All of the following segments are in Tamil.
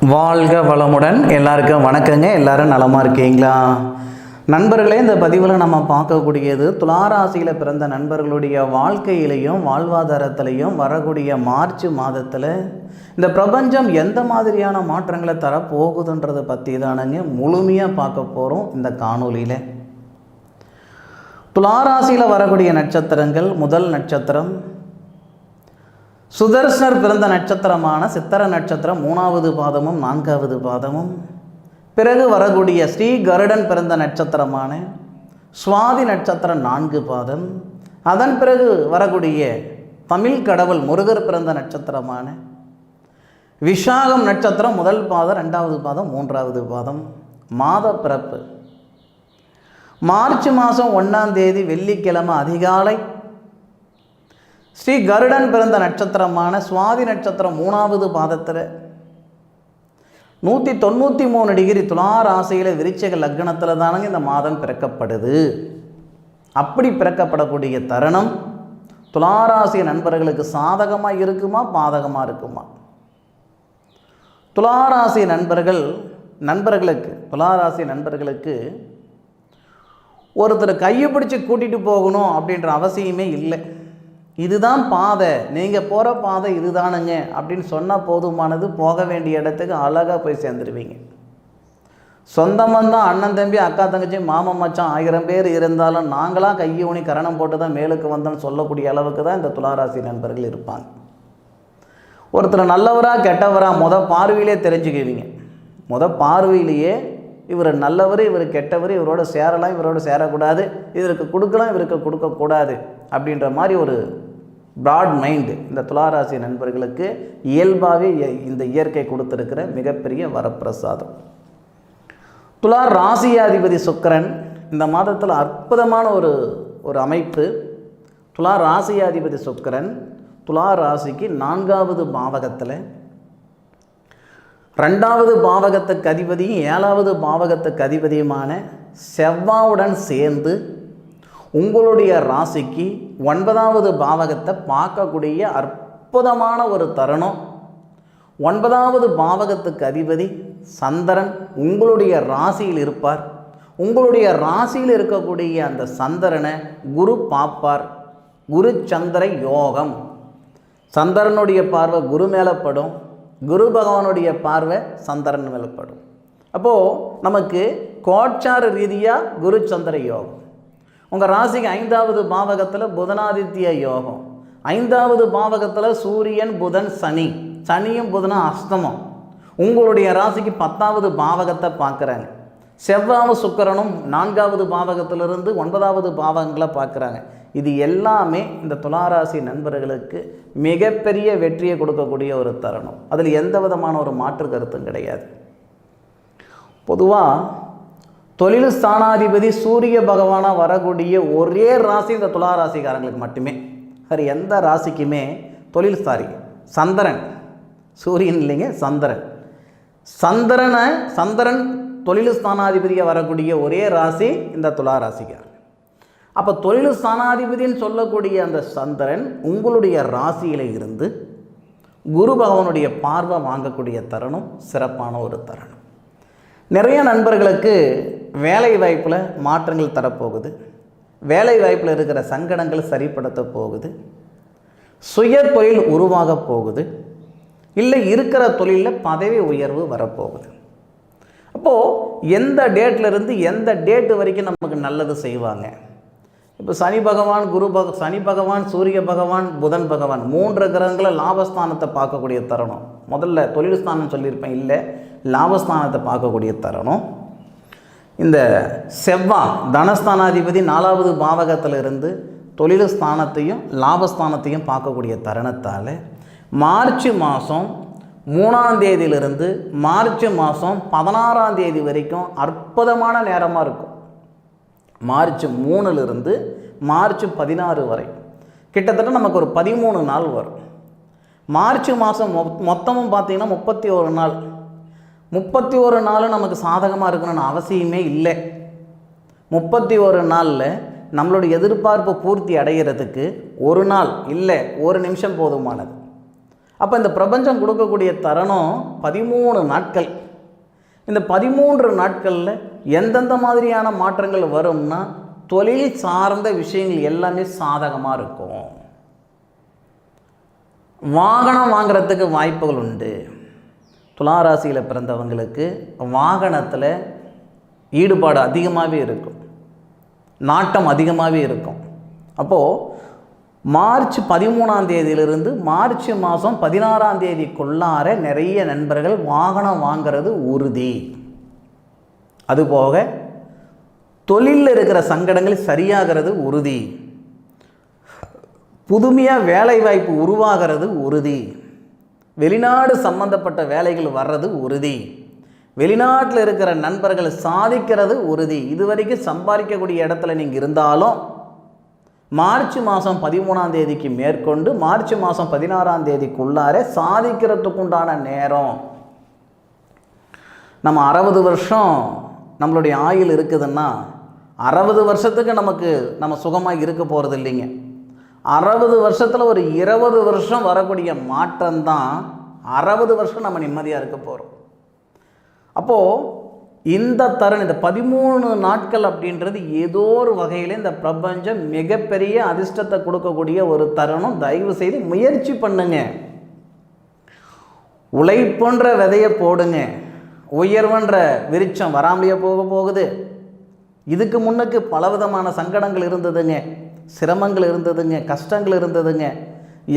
வாழ்க வளமுடன். எல்லாருக்கும் வணக்கங்க. எல்லாரும் நலமாக இருக்கீங்களா நண்பர்களே? இந்த பதிவில் நம்ம பார்க்கக்கூடியது துளாராசியில் பிறந்த நண்பர்களுடைய வாழ்க்கையிலையும் வாழ்வாதாரத்திலையும் வரக்கூடிய மார்ச் மாதத்தில் இந்த பிரபஞ்சம் எந்த மாதிரியான மாற்றங்களை தரப்போகுதுன்றதை பற்றி தானங்க முழுமையாக பார்க்க போகிறோம் இந்த காணொலியில். துளாராசியில் வரக்கூடிய நட்சத்திரங்கள், முதல் நட்சத்திரம் சுதர்சனர் பிறந்த நட்சத்திரமான சித்திர நட்சத்திரம் 3வது பாதமும் 4வது பாதமும். பிறகு வரக்கூடிய ஸ்ரீ கருடன் பிறந்த நட்சத்திரமான சுவாதி நட்சத்திரம் 4 பாதம். அதன் பிறகு வரக்கூடிய தமிழ் கடவுள் முருகர் பிறந்த நட்சத்திரமான விஷாகம் நட்சத்திரம் 1 பாதம், 2வது பாதம், 3வது பாதம். மாத பிறப்பு மார்ச் மாதம் 1ஆம் தேதி வெள்ளிக்கிழமை அதிகாலை ஸ்ரீ கருடன் பிறந்த நட்சத்திரமான சுவாதி நட்சத்திரம் 3வது பாதத்தில் 193 டிகிரி துளாராசியில் விருச்சிக லக்னத்தில் தானங்க இந்த மாதம் பிறக்கப்படுது. அப்படி பிறக்கப்படக்கூடிய தருணம் துளாராசி நண்பர்களுக்கு சாதகமாக இருக்குமா பாதகமாக இருக்குமா? துளாராசி நண்பர்களுக்கு ஒருத்தர் கையை பிடிச்சி கூட்டிகிட்டு போகணும் அப்படின்ற அவசியமே இல்லை. இதுதான் பாதை, நீங்கள் போகிற பாதை இதுதானுங்க அப்படின்னு சொன்னால் போதுமானது. போக வேண்டிய இடத்துக்கு அழகாக போய் சேர்ந்துருவீங்க. சொந்தமாக தான் அண்ணன் தம்பி அக்கா தங்கச்சி மாமன் மச்சான் 1000 பேர் இருந்தாலும் நாங்களாக கையை ஊனி கரணம் போட்டு தான் மேலுக்கு வந்தோன்னு சொல்லக்கூடிய அளவுக்கு தான் இந்த துளாராசி நண்பர்கள் இருப்பாங்க. ஒருத்தர் நல்லவரா கெட்டவரா பார்வையிலே தெரிஞ்சுக்குவீங்க. பார்வையிலேயே இவர் நல்லவர், இவர் கெட்டவர், இவரோட சேரலாம், இவரோட சேரக்கூடாது, இவருக்கு கொடுக்கலாம், இவருக்கு கொடுக்கக்கூடாது அப்படின்ற மாதிரி ஒரு ப்ராட் மைண்டு இந்த துளாராசி நண்பர்களுக்கு இயல்பாகவே இந்த இயற்கை கொடுத்துருக்கிற மிகப்பெரிய வரப்பிரசாதம். துளார் ராசியாதிபதி சுக்கிரன் இந்த மாதத்தில் அற்புதமான ஒரு அமைப்பு. துளார் ராசியாதிபதி சுக்கிரன் துளார் ராசிக்கு 4வது பாவகத்தில் 2வது பாவகத்துக்கு அதிபதியும் 7வது பாவகத்துக்கு அதிபதியுமான செவ்வாயுடன் சேர்ந்து உங்களுடைய ராசிக்கு 9வது பாவகத்தை பார்க்கக்கூடிய அற்புதமான ஒரு தருணம். 9வது பாவகத்துக்கு அதிபதி சந்திரன் உங்களுடைய ராசியில் இருப்பார். உங்களுடைய ராசியில் இருக்கக்கூடிய அந்த சந்திரனை குரு பார்ப்பார். குரு சந்திர யோகம். சந்திரனுடைய பார்வை குரு மேலே படும், குரு பகவானுடைய பார்வை சந்திரன் மேலே படும். அப்போது நமக்கு கோட்சார ரீதியாக குரு சந்திர யோகம். உங்கள் ராசிக்கு 5வது பாவகத்தில் புதனாதித்ய யோகம். 5வது பாவகத்தில் சூரியன் புதன் சனியும் புதனும் அஸ்தமம். உங்களுடைய ராசிக்கு 10வது பாவகத்தை பார்க்குறாங்க. செவ்வாயும் சுக்கிரனும் 4வது பாவகத்திலிருந்து 9வது பாவகங்களை பார்க்குறாங்க. இது எல்லாமே இந்த துளாராசி நண்பர்களுக்கு மிகப்பெரிய வெற்றியை கொடுக்கக்கூடிய ஒரு தருணம். அதில் எந்த விதமான ஒரு மாற்று கருத்தும் கிடையாது. பொதுவாக தொழில் ஸ்தானாதிபதி சூரிய பகவானாக வரக்கூடிய ஒரே ராசி இந்த துளாராசிக்காரங்களுக்கு மட்டுமே. வேறு எந்த ராசிக்குமே சந்திரன், சூரியன் இல்லைங்க, சந்திரன் தொழில் ஸ்தானாதிபதியாக வரக்கூடிய ஒரே ராசி இந்த துளாராசிக்காரர். அப்போ தொழில் ஸ்தானாதிபதின்னு சொல்லக்கூடிய அந்த சந்திரன் உங்களுடைய ராசியில் இருந்து குரு பகவானுடைய பார்வை வாங்கக்கூடிய தருணம் சிறப்பான ஒரு தருணம். நிறைய நண்பர்களுக்கு வேலை வாய்ப்பில் மாற்றங்கள் தரப்போகுது. வேலை வாய்ப்பில் இருக்கிற சங்கடங்கள் சரிப்படுத்த போகுது. சுய தொழில் உருவாக போகுது. இல்லை இருக்கிற தொழிலில் பதவி உயர்வு வரப்போகுது. அப்போது எந்த டேட்லேருந்து எந்த டேட்டு வரைக்கும் நமக்கு நல்லது செய்வாங்க? இப்போ சனி பகவான், சூரிய பகவான், புதன் பகவான் 3 கிரகங்களை லாபஸ்தானத்தை பார்க்கக்கூடிய தருணம். முதல்ல தொழில் ஸ்தானம் சொல்லியிருப்பேன், இல்லை லாபஸ்தானத்தை பார்க்கக்கூடிய தருணம். இந்த செவ்வாய் தனஸ்தானாதிபதி 4வது பாவகத்தில் இருந்து தொழில் ஸ்தானத்தையும் லாபஸ்தானத்தையும் பார்க்கக்கூடிய தருணத்தால் மார்ச் மாதம் 3ஆம் தேதியிலிருந்து மார்ச் மாதம் 16ஆம் தேதி வரைக்கும் அற்புதமான நேரமாக இருக்கும். மார்ச் 3லிருந்து மார்ச் 16 வரை கிட்டத்தட்ட நமக்கு ஒரு 13 நாள் வரும். மார்ச் மாதம் மொத்தமும் பார்த்திங்கன்னா 31 நாள். 31 நாளும் நமக்கு சாதகமாக இருக்கணும்னு அவசியமே இல்லை. 31 நாளில் நம்மளுடைய எதிர்பார்ப்பு பூர்த்தி அடைகிறதுக்கு ஒரு நாள் இல்லை, ஒரு நிமிஷம் போதுமானது. அப்போ இந்த பிரபஞ்சம் கொடுக்கக்கூடிய தருணம் 13 நாட்கள். இந்த 13 நாட்களில் எந்தெந்த மாதிரியான மாற்றங்கள் வரும்னா, தொழில் சார்ந்த விஷயங்கள் எல்லாமே சாதகமாக இருக்கும். வாகனம் வாங்கிறதுக்கு வாய்ப்புகள் உண்டு. துளாராசியில் பிறந்தவங்களுக்கு வாகனத்தில் ஈடுபாடு அதிகமாகவே இருக்கும், நாட்டம் அதிகமாகவே இருக்கும். அப்போது மார்ச் 13ஆம் தேதியிலிருந்து மார்ச் மாதம் 16ஆம் தேதிக்குள்ளார நிறைய நண்பர்கள் வாகனம் வாங்கிறது உறுதி. அதுபோக தொழிலில் இருக்கிற சங்கடங்கள் சரியாகிறது உறுதி. புதுமையாக வேலை வாய்ப்பு உருவாகிறது உறுதி. வெளிநாடு சம்பந்தப்பட்ட வேலைகள் வர்றது உறுதி. வெளிநாட்டில் இருக்கிற நண்பர்கள் சாதிக்கிறது உறுதி. இதுவரைக்கும் சம்பாதிக்கக்கூடிய இடத்துல நீங்கள் இருந்தாலும் மார்ச் மாதம் 13ஆம் தேதிக்கு மேற்கொண்டு மார்ச் மாதம் 16ஆம் தேதிக்குள்ளார சாதிக்கிறதுக்குண்டான நேரம். நம்ம 60 வருஷம் நம்மளுடைய ஆயுள் இருக்குதுன்னா 60 வருஷத்துக்கு நம்ம சுகமாக இருக்க போகிறது இல்லைங்க. 60 வருஷத்தில் ஒரு 20 வருஷம் வரக்கூடிய மாற்றம்தான் 60 வருஷம் நம்ம நிம்மதியாக இருக்க போகிறோம். அப்போது இந்த தருணம், இந்த 13 நாட்கள் அப்படின்றது ஏதோ ஒரு வகையில் இந்த பிரபஞ்சம் மிகப்பெரிய அதிர்ஷ்டத்தை கொடுக்கக்கூடிய ஒரு தருணம். தயவு செய்து முயற்சி பண்ணுங்க. உழைப்புன்ற விதையை போடுங்க. உயர்வுன்ற விருட்சம் வராமலேயே போகுது. இதுக்கு முன்னுக்கு பலவிதமான சங்கடங்கள் இருந்ததுங்க, சிரமங்கள் இருந்ததுங்க, கஷ்டங்கள் இருந்ததுங்க.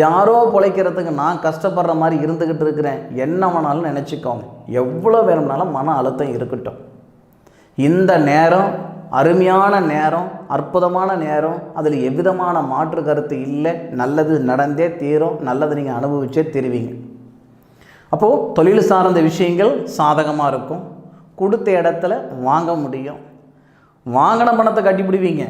யாரோ பிழைக்கிறதுக்கு நான் கஷ்டப்படுற மாதிரி இருந்துக்கிட்டு இருக்கிறேன். என்ன வேணாலும் நினச்சிக்கோங்க, எவ்வளோ வேணும்னாலும் மன அழுத்தம் இருக்கட்டும். இந்த நேரம் அருமையான நேரம், அற்புதமான நேரம். அதில் எவ்விதமான மாற்று கருத்து இல்லை. நல்லது நடந்தே தீரும், நல்லது நீங்கள் அனுபவிச்சே தருவீங்க. அப்போது தொழில் சார்ந்த விஷயங்கள் சாதகமாக இருக்கும். கொடுத்த இடத்துல வாங்க முடியும். வாங்கின பணத்தை கட்டிப்பிடுவீங்க.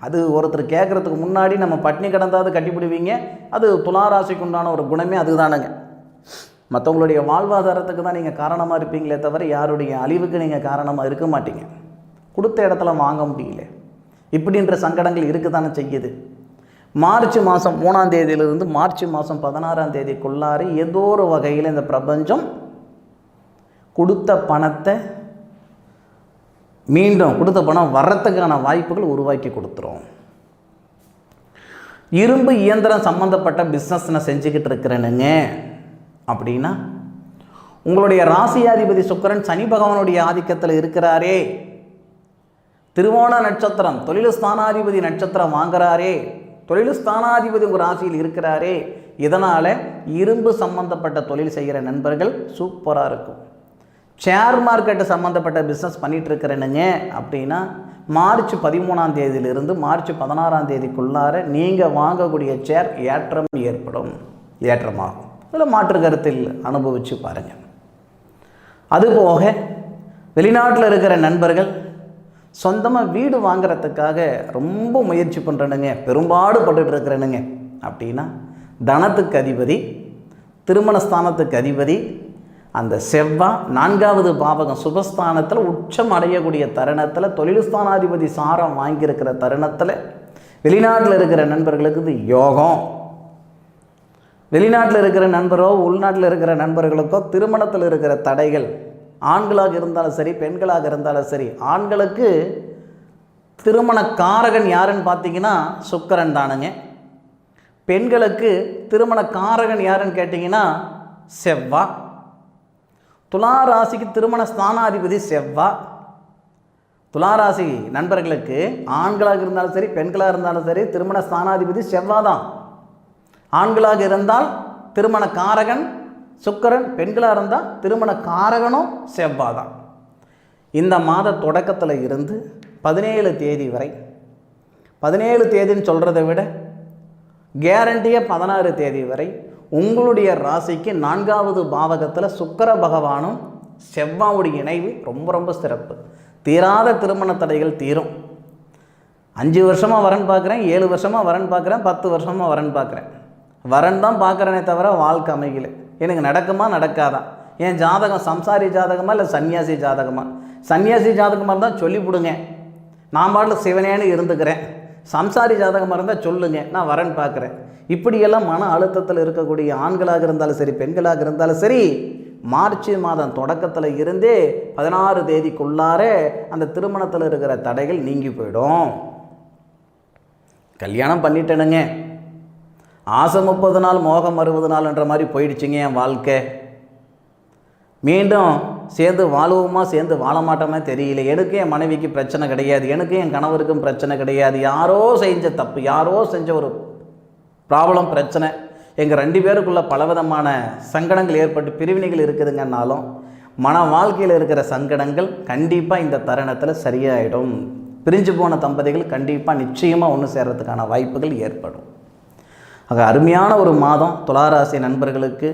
அது ஒருத்தர் கேட்குறதுக்கு முன்னாடி நம்ம பட்னி கிடந்தாவது கட்டிப்பிடுவீங்க. அது துளாராசிக்கு உண்டான ஒரு குணமே அதுதானுங்க. மற்றவங்களுடைய வாழ்வாதாரத்துக்கு தான் நீங்கள் காரணமாக இருப்பீங்களே தவிர யாருடைய அழிவுக்கு நீங்கள் காரணமாக இருக்க மாட்டீங்க. கொடுத்த இடத்துல வாங்க முடியல, இப்படின்ற சங்கடங்கள் இருக்க தானே செய்யுது. மார்ச் மாதம் 3ஆம் தேதியிலிருந்து மார்ச் மாதம் 16ஆம் தேதிக்குள்ளார ஏதோ ஒரு வகையில் இந்த பிரபஞ்சம் கொடுத்த பணத்தை மீண்டும் கொடுத்த பணம் வர்றதுக்கான வாய்ப்புகள் உருவாக்கி கொடுத்துரும். இரும்பு இயந்திரம் சம்மந்தப்பட்ட பிஸ்னஸ் நான் செஞ்சுக்கிட்டு இருக்கிறேனுங்க அப்படின்னா, உங்களுடைய ராசியாதிபதி சுக்கிரன் சனி பகவானுடைய ஆதிக்கத்தில் இருக்கிறாரே, திருவோண நட்சத்திரம் தொழில் ஸ்தானாதிபதி நட்சத்திரம் வாங்குறாரே, தொழில் ஸ்தானாதிபதி உங்கள் ராசியில் இருக்கிறாரே, இதனால் இரும்பு சம்பந்தப்பட்ட தொழில் செய்கிற நண்பர்கள் சூப்பராக இருக்கும். ஷேர் மார்க்கெட்டு சம்மந்தப்பட்ட பிஸ்னஸ் பண்ணிகிட்ருக்கிறேனுங்க அப்படின்னா மார்ச் 13ஆம் தேதியிலிருந்து மார்ச் 16ஆம் தேதிக்குள்ளார நீங்கள் வாங்கக்கூடிய ஷேர் ஏற்றமாகும். இதில் மாற்று கருத்தில் அனுபவித்து பாருங்கள். அதுபோக வெளிநாட்டில் இருக்கிற நண்பர்கள் சொந்தமாக வீடு வாங்கிறதுக்காக ரொம்ப முயற்சி பண்ணுறேனுங்க, பெரும்பாடுபட்டு இருக்கிறேனுங்க அப்படின்னா, தனத்துக்கு அதிபதி, திருமணஸ்தானத்துக்கு அதிபதி அந்த செவ்வாய் 4வது பாவகம் சுபஸ்தானத்தில் உச்சம் அடையக்கூடிய தருணத்தில், தொழில் ஸ்தானாதிபதி சாரம் வாங்கியிருக்கிற தருணத்தில் வெளிநாட்டில் இருக்கிற நண்பர்களுக்கு இது யோகம். வெளிநாட்டில் இருக்கிற நண்பரோ உள்நாட்டில் இருக்கிற நண்பர்களுக்கோ திருமணத்தில் இருக்கிற தடைகள், ஆண்களாக இருந்தாலும் சரி பெண்களாக இருந்தாலும் சரி, ஆண்களுக்கு திருமண காரகன் யாருன்னு பார்த்தீங்கன்னா சுக்கிரன் தானுங்க. பெண்களுக்கு திருமண காரகன் யாருன்னு கேட்டிங்கன்னா செவ்வாய். துளாராசிக்கு திருமண ஸ்தானாதிபதி செவ்வாய். துளாராசி நண்பர்களுக்கு ஆண்களாக இருந்தாலும் சரி பெண்களாக இருந்தாலும் சரி திருமண ஸ்தானாதிபதி செவ்வாய் தான். ஆண்களாக இருந்தால் திருமண காரகன் சுக்கிரன், பெண்களாக இருந்தால் திருமண காரகனும் செவ்வாய் தான். இந்த மாத தொடக்கத்தில் இருந்து 17 தேதி வரை, 17 தேதின்னு சொல்கிறத விட கேரண்டியாக 16 தேதி வரை உங்களுடைய ராசிக்கு 4வது பாவகத்தில் சுக்கிர பகவானும் செவ்வாயுடைய இணைவு ரொம்ப ரொம்ப சிறப்பு. தீராத திருமண தடைகள் தீரும். 5 வருஷமாக வரன் பார்க்குறேன், 7 வருஷமாக வரன் பார்க்குறேன், 10 வருஷமாக வரன் பார்க்குறேன், வரன் தான் பார்க்குறேனே தவிர வாழ்க்கை அமைக்கல, எனக்கு நடக்குமா நடக்காதா, என் ஜாதகம் சம்சாரி ஜாதகமா இல்லை சன்னியாசி ஜாதகமா, சன்னியாசி ஜாதகமாக இருந்தால் சொல்லிவிடுங்க, நான் பாட்டில் சிவனேன்னு இருந்துக்கிறேன், சம்சாரி ஜாதகமாக இருந்தால் சொல்லுங்க, நான் வரன் பார்க்குறேன், இப்படியெல்லாம் மன அழுத்தத்தில் இருக்கக்கூடிய ஆண்களாக இருந்தாலும் சரி, பெண்களாக இருந்தாலும் சரி, மார்ச் மாதம் தொடக்கத்தில் இருந்தே 16 தேதிக்குள்ளார அந்த திருமணத்தில் இருக்கிற தடைகள் நீங்கி போயிடும். கல்யாணம் பண்ணிட்டேனுங்க, ஆசை 30 நாள் மோகம் 60 நாள்ன்ற மாதிரி போயிடுச்சுங்க என் வாழ்க்கை, மீண்டும் சேர்ந்து வாழுவோமா சேர்ந்து வாழ மாட்டோமே தெரியல, எனக்கு என் மனைவிக்கு பிரச்சனை கிடையாது, எனக்கு என் கணவருக்கும் பிரச்சனை கிடையாது, யாரோ செஞ்ச தப்பு, யாரோ செஞ்ச ஒரு ப்ராப்ளம் பிரச்சனை, எங்கள் 2 பேருக்குள்ள பலவிதமான சங்கடங்கள் ஏற்பட்டு பிரிவினைகள் இருக்குதுங்கன்னாலும் மன வாழ்க்கையில் இருக்கிற சங்கடங்கள் கண்டிப்பாக இந்த தருணத்தில் சரியாயிடும். பிரிஞ்சு போன தம்பதிகள் கண்டிப்பாக நிச்சயமாக ஒன்று சேர்றதுக்கான வாய்ப்புகள் ஏற்படும். ஆக அருமையான ஒரு மாதம் துளாராசி நண்பர்களுக்கு.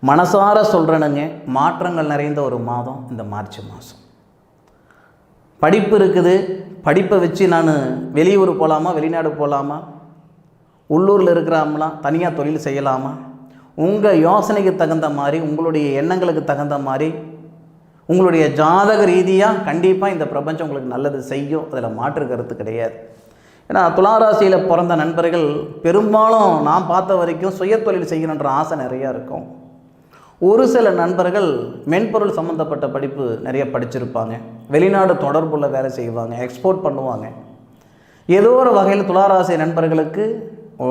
மனசார சொல்கிறேனுங்க, மாற்றங்கள் நிறைந்த ஒரு மாதம் இந்த மார்ச் மாதம். படிப்பு இருக்குது, படிப்பை வச்சு நான் வெளியூர் போகலாமா, வெளிநாடு போகலாமா, உள்ளூரில் இருக்கிறாமலாம், தனியாக தொழில் செய்யலாமா, உங்கள் யோசனைக்கு தகுந்த மாதிரி, உங்களுடைய எண்ணங்களுக்கு தகுந்த மாதிரி, உங்களுடைய ஜாதக ரீதியாக கண்டிப்பாக இந்த பிரபஞ்சம் உங்களுக்கு நல்லது செய்யும், அதில் மாற்று கருத்து கிடையாது. ஏன்னா துளாராசியில் பிறந்த நண்பர்கள் பெரும்பாலும் நான் பார்த்த வரைக்கும் சுய தொழில் செய்யணுன்ற ஆசை நிறையா இருக்கும். ஒரு சில நண்பர்கள் மென்பொருள் சம்மந்தப்பட்ட படிப்பு நிறைய படிச்சிருப்பாங்க, வெளிநாடு தொடர்புள்ள வேலை செய்வாங்க, எக்ஸ்போர்ட் பண்ணுவாங்க. ஏதோ ஒரு வகையில் துளாராசி நண்பர்களுக்கு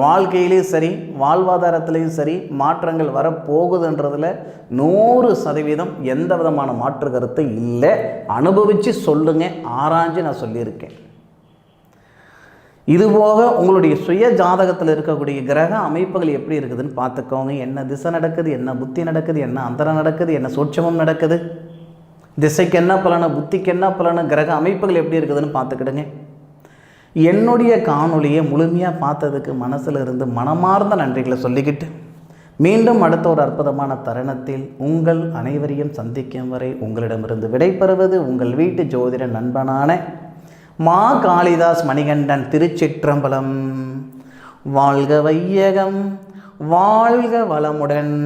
வாழ்க்கையிலையும் சரி, வாழ்வாதாரத்திலையும் சரி மாற்றங்கள் வரப்போகுதுன்றதில் 100% எந்த விதமான மாற்று கருத்து இல்லை. அனுபவித்து சொல்லுங்க, ஆராய்ஞ்சு நான் சொல்லியிருக்கேன். இதுபோக உங்களுடைய சுய ஜாதகத்தில் இருக்கக்கூடிய கிரக அமைப்புகள் எப்படி இருக்குதுன்னு பார்த்துக்கோங்க. என்ன திசை நடக்குது, என்ன புத்தி நடக்குது, என்ன அந்தரம் நடக்குது, என்ன சூட்சமம் நடக்குது, திசைக்கு என்ன பலனு, புத்திக்கு என்ன பலனு, கிரக அமைப்புகள் எப்படி இருக்குதுன்னு பார்த்துக்கிடுங்க. என்னுடைய காணொலியை முழுமையாக பார்த்ததுக்கு மனசில் இருந்து மனமார்ந்த நன்றிகளை சொல்லிக்கிட்டு மீண்டும் அடுத்த ஒரு அற்புதமான தருணத்தில் உங்கள் அனைவரையும் சந்திக்கும் வரை உங்களிடமிருந்து விடைபெறுவது உங்கள் வீட்டு ஜோதிட நண்பனான மா காளிதாஸ் மணிகண்டன். திருச்சிற்றம்பலம். வாழ்க வையகம், வாழ்க வளமுடன்.